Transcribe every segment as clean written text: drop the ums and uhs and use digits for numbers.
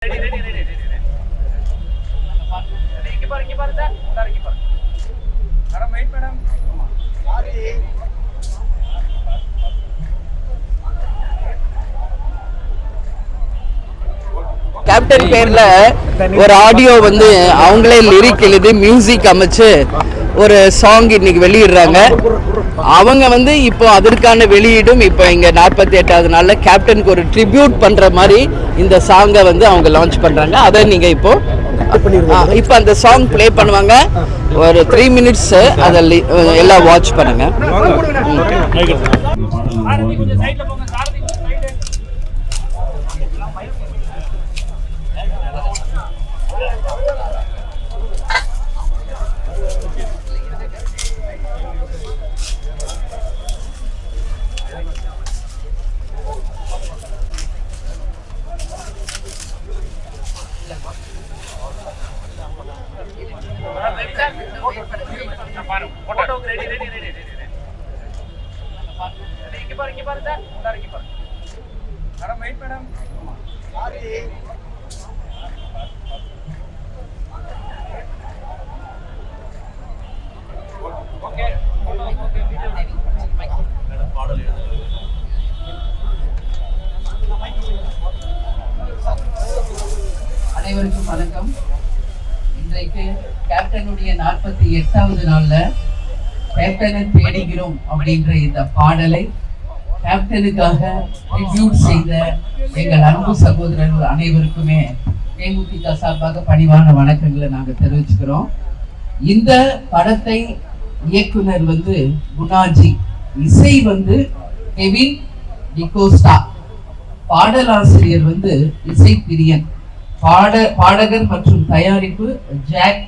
Captain பேர்ல ஒரு audio வந்து அவங்களே லிரிக் எழுதி மியூசிக் அமைச்சு ஒரு சாங் இன்னைக்கு வெளியிடுறாங்க. அவங்க வந்து இப்போ அதற்கான வெளியீடும் இப்போ இங்க 48வது நாள்ல கேப்டனுக்கு ஒரு ட்ரிபியூட் பண்ற மாதிரி இந்த சாங்கை வந்து அவங்க லான்ச் பண்றாங்க. அதை நீங்க இப்போ அந்த சாங் ப்ளே பண்ணுவாங்க. ஒரு 3 மினிட்ஸ் அதை எல்லாம் வாட்ச் பண்ணுங்க. அனைவருக்கும் வணக்கம். இன்றைக்கு கேப்டனுடைய 48வது நாள்ல கேப்டனை தேடுகிறோம் அப்படின்ற இந்த பாடலை கேப்டனுக்காக ட்ரிபியூட் செய்த எங்கள் அன்பு சகோதரர்கள் அனைவருக்குமே தேமுதிக சார்பாக பணிவான வணக்கங்களை நாங்கள் தெரிவிச்சுக்கிறோம். இந்த படத்தை இயக்குனர் வந்து குணாஜி, இசை வந்து கெவின் டிகோஸ்டா, பாடலாசிரியர் வந்து இசை பிரியன், பாடகர் மற்றும் தயாரிப்பு ஜாக்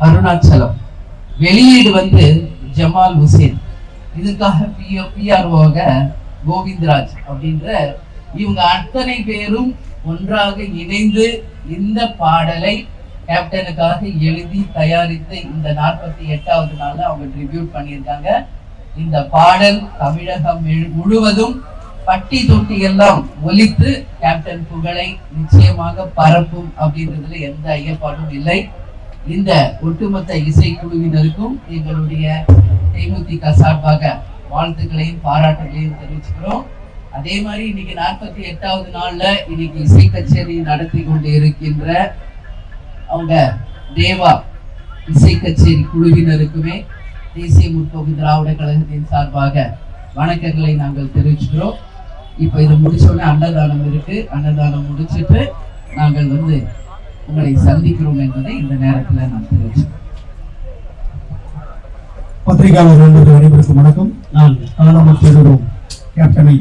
அருணாச்சலம், வெளியீடு வந்து ஜமால் ஹுசேன், இதுக்காக பிஆர்ஓக கோவிந்தராஜ் அப்படின்ற இவங்க அத்தனை பேரும் ஒன்றாக இணைந்து இந்த பாடலை கேப்டனுக்காக எழுதி தயாரித்து இந்த 48வது நாள்ல அவங்க ட்ரிபியூட் பண்ணியிருக்காங்க. இந்த பாடல் தமிழகம் முழுவதும் பட்டி தொட்டி எல்லாம் ஒலித்து கேப்டன் புகழை நிச்சயமாக பரப்பும் அப்படின்றதுல எந்த ஐயப்பாடும் இல்லை. இந்த ஒட்டுமொத்த இசைக்குழுவினருக்கும் எங்களுடைய தேமுதிக சார்பாக வாழ்த்துக்களையும் பாராட்டுகளையும் தெரிவிச்சுக்கிறோம். அதே மாதிரி இன்னைக்கு 48வது நாள்ல இன்னைக்கு இசை கச்சேரி நடத்தி கொண்டு இருக்கின்ற அவங்க தேவா இசை கச்சேரி குழுவினருக்குமே தேசிய முற்போக்கு திராவிட கழகத்தின் சார்பாக வணக்கங்களை நாங்கள் தெரிவிச்சுக்கிறோம். இப்போ இதை முடிச்சோடனே அன்னதானம் இருக்கு. அன்னதானம் முடிச்சுட்டு நாங்கள் வந்து உங்களை சந்திக்கிறோம் என்பதை இந்த நேரத்தில் நான் தெரிவிச்சுக்கிறோம். பத்திரிகையாளர் அனைவருக்கும் வணக்கம். நான் காணாமல் தேடுகிறோம் கேப்டனை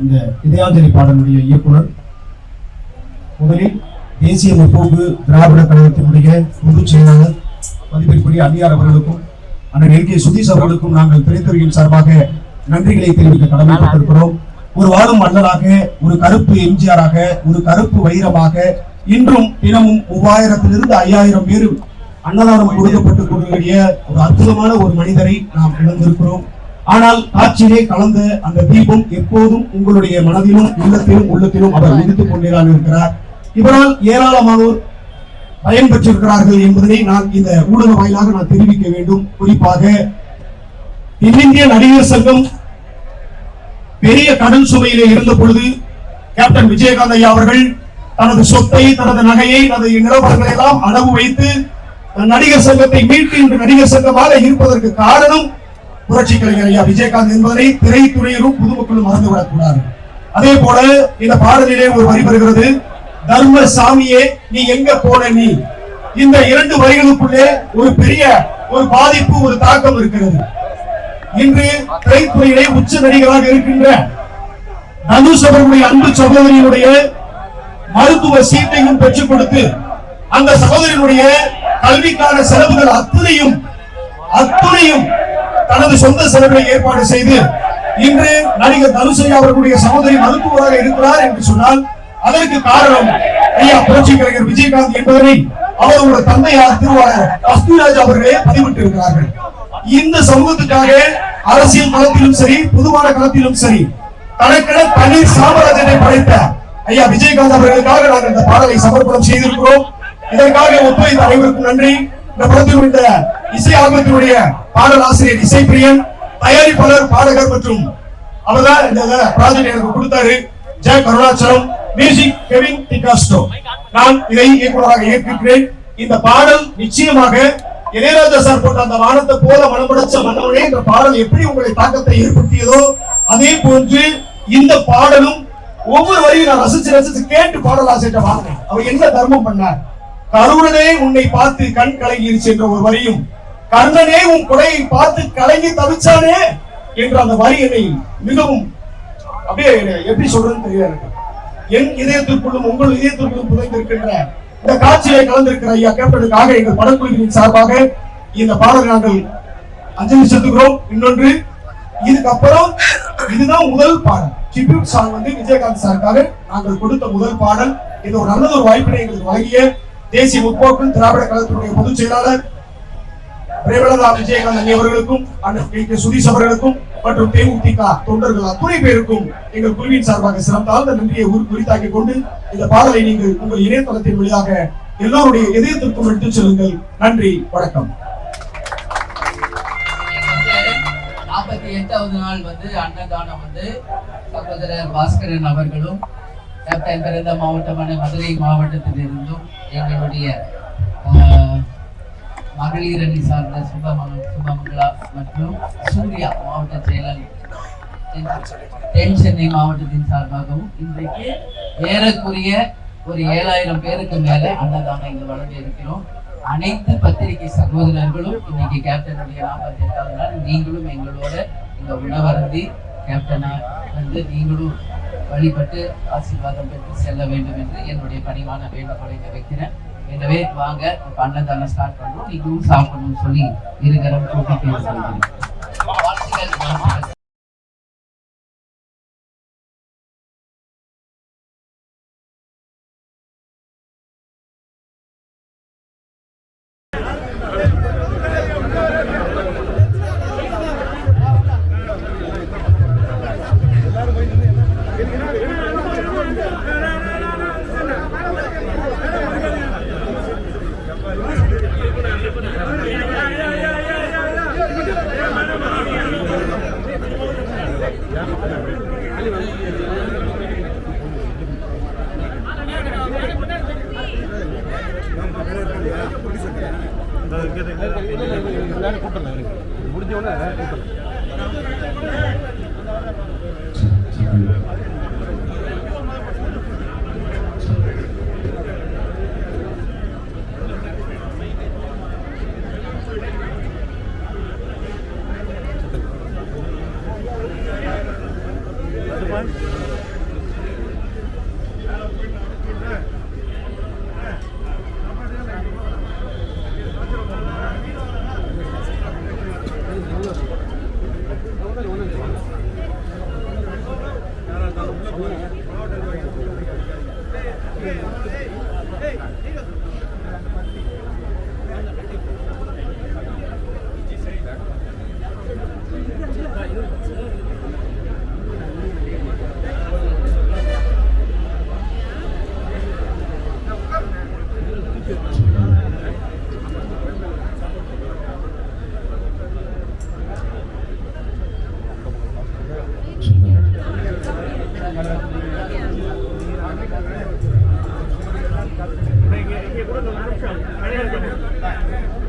இந்த இதயாஞ்சலி பாடலுடைய இயக்குனர், முதலில் தேசிய முற்போக்கு திராவிட கழகத்தினுடைய பொதுச் செயலாளர் மதிப்பிற்குரிய அந்நியார் அவர்களுக்கும் அண்ணன் எல்கே சுதீஷ் அவர்களுக்கும் நாங்கள் திரைத்துறையின் சார்பாக நன்றிகளை தெரிவிக்க கடமைப்பட்டிருக்கிறோம். ஒரு வாழும் மன்னராக, ஒரு கருப்பு எம்ஜிஆராக, ஒரு கருப்பு வைரமாக இன்றும் தினமும் 3000 to 5000 பேர் அன்னதானம் கொடுக்கப்பட்டுக் கொண்டிருக்கிற ஒரு அற்புதமான ஒரு மனிதரை நாம் இழந்திருக்கிறோம். ஆனால் காட்சியிலே கலந்த அந்த தீபம் எப்போதும் உங்களுடைய மனதிலும் இல்லத்திலும் உள்ளத்திலும் அவர் உதித்துக் கொண்டேதான் இருக்கிறார். இவரால் ஏராளமானோர் பயன்பெற்றிருக்கிறார்கள் என்பதனை நான் இந்த ஊடக வாயிலாக நான் தெரிவிக்க வேண்டும். குறிப்பாக தென்னிந்திய நடிகர் சங்கம் பெரிய கடன் சுமையிலே இருந்த பொழுது கேப்டன் விஜயகாந்த் ஐயா அவர்கள் தனது சொத்தை, தனது நகையை, தனது நிலவரங்களை எல்லாம் அளவு வைத்து நடிகர் சங்கத்தை மீட்டு இன்று நடிகர் சங்கமாக இருப்பதற்கு காரணம் புரட்சி கலைஞர் ஐயா விஜயகாந்த் என்பதனை திரைத்துறையிலும் பொதுமக்களும் மறந்துவிடக் கூடாது. அதே போல இந்த பாடலிலே ஒரு வரி வருகிறது, தர்ம சாமியே நீ எங்க போன நீ. இந்த 2 வரிகளுக்குள்ளே ஒரு பெரிய ஒரு பாதிப்பு, ஒரு தாக்கம் இருக்கிறது. இன்று திரைத்துறையிலே உச்ச நடிகராக இருக்கின்ற தனுஷ் அவர்களுடைய அன்பு சகோதரியினுடைய மருத்துவ சீட்டையும் பெற்றுக் கொடுத்து அந்த சகோதரியினுடைய கல்விக்கான செலவுகள் அத்தனையும் தனது சொந்த செலவை ஏற்பாடு செய்து இன்று நடிகர் தனுஷ் அவர்களுடைய சகோதரி மருத்துவராக இருக்கிறார் என்று சொன்னால் அதற்கு காரணம் ஐயா புரட்சி கலைஞர் விஜயகாந்த் என்பவரை அவருடைய தந்தையார் திருவாளர் அஸ்துராஜ் அவர்களே பதிவிட்டு இருக்கிறார்கள். இந்த சமூகத்துக்காக அரசியல் களத்திலும் சரி, பொதுவான களத்திலும் சரி, தனக்கென தனி சாம்ராஜ்யத்தை படைத்த ஐயா விஜயகாந்த் அவர்களுக்காக நாங்கள் இந்த பாடலை சமர்ப்பணம் செய்திருக்கிறோம். இதற்காக ஒத்துழைத்த அனைவருக்கும் நன்றி. இந்த படத்தினுடைய இசை ஆல்பத்தினுடைய பாடல் ஆசிரியர் இசைப்பிரியன், தயாரிப்பாளர், பாடகர் மற்றும் அவர்தான் இந்த ப்ராஜெக்ட் எனக்கு கொடுத்தாரு. ஜெய கருணாச்சலம், மியூசிக் கெவின் டிகாஸ்டோ. நான் இதை இயக்குநராக ஏற்கிறேன். இந்த பாடல் நிச்சயமாக இளையராஜா சார் போட்ட அந்த வானத்தை போல மனப்படைச்ச மன்னவனே இந்த பாடல் எப்படி உங்களை தாக்கத்தை ஏற்படுத்தியதோ அதே போன்று இந்த பாடலும் ஒவ்வொரு வரையும் நான் ரசிச்சு கேட்டு பாடல் ஆசிரியர் வாங்கினேன். அவர் என்ன தர்மம் பண்ணார்? கருணனே உன்னை பார்த்து கண் கலங்கிருச்சு என்ற ஒரு வரியும், கர்ணனே உன் கொலையை பார்த்து கலங்கி தவிச்சானே என்ற அந்த வரி என்னை மிகவும் அப்படியே எப்படி சொல்றதுன்னு தெரியாது. என் இதயத்திற்குள்ளும் உங்கள் இதயத்திற்குள்ளும் புதைந்திருக்கின்ற இந்த காட்சியை கலந்திருக்கிற ஐயா கேப்டனுக்காக எங்கள் படக்குழுவின் சார்பாக இந்த பாடலை நாங்கள் அஞ்சலி செலுத்துகிறோம். இன்னொன்று, இதுக்கப்புறம் இதுதான் முதல் பாடல். ட்ரிபியூட் சாங் விஜயகாந்த் சாருக்காக நாங்கள் கொடுத்த முதல் பாடல். இது ஒரு நல்ல ஒரு வாய்ப்பினை எங்களுக்கு வழங்கிய தேசிய முற்போக்கு திராவிட கழகத்தினுடைய பொதுச் செயலாளர் பிரேமலதா விஜயகாந்த் அண்ணி அவர்களுக்கும், சுதீஷ் அவர்களுக்கும் மற்றும் தேமுதிக தொண்டர்கள் அத்துணை பேருக்கும் எங்கள் குழுவின் சார்பாக சிறந்தாழ்ந்த நன்றியை குறித்தாக்கிக் கொண்டு இந்த பாடலை நீங்கள் உங்கள் இணையதளத்தின் வழியாக எல்லோருடைய இதயத்திற்கும் எடுத்துச் செல்லுங்கள். நன்றி, வணக்கம். 48வது நாள் அன்னதானம் சகோதரர் பாஸ்கரன் அவர்களும் கேப்டன் பிறந்த மாவட்டமான மதுரை மாவட்டத்திலிருந்தும் எங்களுடைய மகளிர் அணி சார்ந்த சுபமங்களா மற்றும் சூர்யா மாவட்ட செயலாளர் தென் சென்னை மாவட்டத்தின் சார்பாகவும் இன்றைக்கு ஏறக்குரிய ஒரு 7000 பேருக்கு மேல அன்னதானம் இங்கு வழங்க இருக்கிறோம். அனைத்து பத்திரிகை சகோதரர்களும் இன்னைக்கு கேப்டனுடைய 48வது நாள் நீங்களும் எங்களோட இந்த உணவருந்தி கேப்டனா நீங்களும் வழிபட்டு ஆசீர்வாதம் பெற்று செல்ல வேண்டும் என்று என்னுடைய பணிவான வேண்டுகோளை வைக்கிறேன். எனவே வாங்க இப்ப அன்னதானம் ஸ்டார்ட் பண்ணுவோம். நீங்களும் சாப்பிடணும்னு சொல்லி இருகரம் கூட்டி பேசுகிறேன். வாழ்த்துக்கள். Ini